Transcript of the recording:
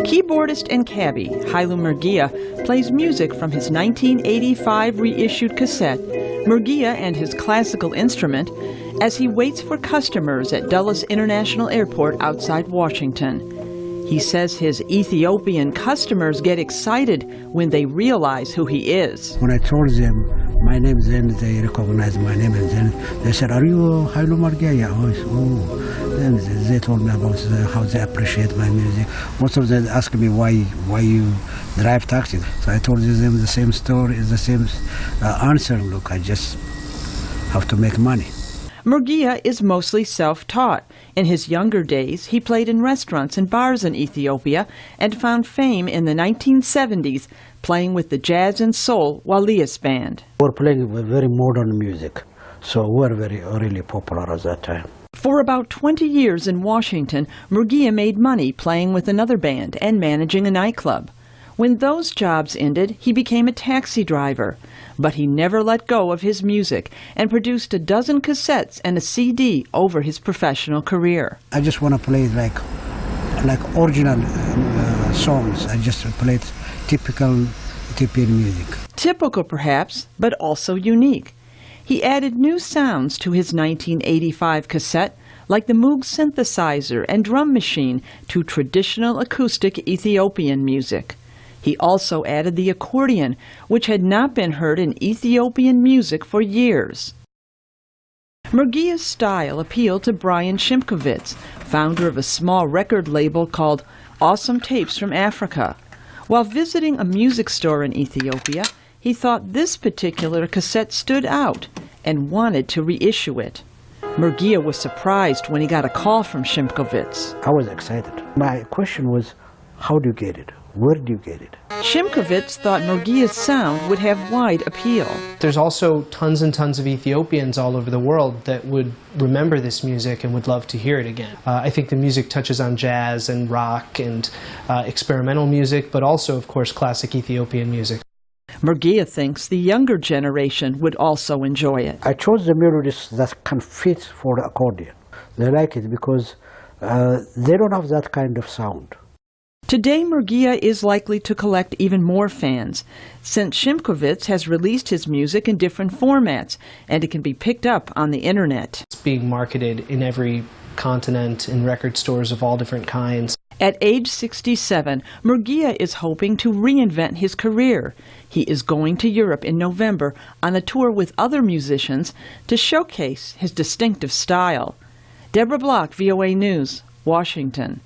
Keyboardist and cabbie Hailu Murgia plays music from his 1985 reissued cassette, Murgia and His Classical Instrument, as he waits for customers at Dulles International Airport outside Washington. He says his Ethiopian customers get excited when they realize who he is. When I told them my name, then they recognized my name, and then they said, "Are you Hailu Murgia?" Yeah. Oh. Then they told me about how they appreciate my music. Most of them asked me why you drive taxi. So I told them the same story, the same answer. Look, I just have to make money. Murgia is mostly self-taught. In his younger days, he played in restaurants and bars in Ethiopia and found fame in the 1970s playing with the Jazz and Soul Walias Band. We're playing very modern music, so we're really popular at that time. For about 20 years in Washington, Murgia made money playing with another band and managing a nightclub. When those jobs ended, he became a taxi driver. But he never let go of his music and produced a dozen cassettes and a CD over his professional career. I just want to play like original songs. I just played typical Ethiopian music. Typical perhaps, but also unique. He added new sounds to his 1985 cassette, like the Moog synthesizer and drum machine, to traditional acoustic Ethiopian music. He also added the accordion, which had not been heard in Ethiopian music for years. Murgia's style appealed to Brian Shimkovitz, founder of a small record label called Awesome Tapes from Africa. While visiting a music store in Ethiopia, he thought this particular cassette stood out and wanted to reissue it. Murgia was surprised when he got a call from Shimkovitz. I was excited. My question was, how do you get it? Where do you get it? Shimkovitz thought Murgia's sound would have wide appeal. There's also tons and tons of Ethiopians all over the world that would remember this music and would love to hear it again. I think the music touches on jazz and rock and experimental music, but also, of course, classic Ethiopian music. Murgia thinks the younger generation would also enjoy it. I chose the melodies that can fit for the accordion. They like it because they don't have that kind of sound. Today, Murgia is likely to collect even more fans, since Shimkovitz has released his music in different formats, and it can be picked up on the internet. It's being marketed in every continent, in record stores of all different kinds. At age 67, Murgia is hoping to reinvent his career. He is going to Europe in November on a tour with other musicians to showcase his distinctive style. Deborah Block, VOA News, Washington.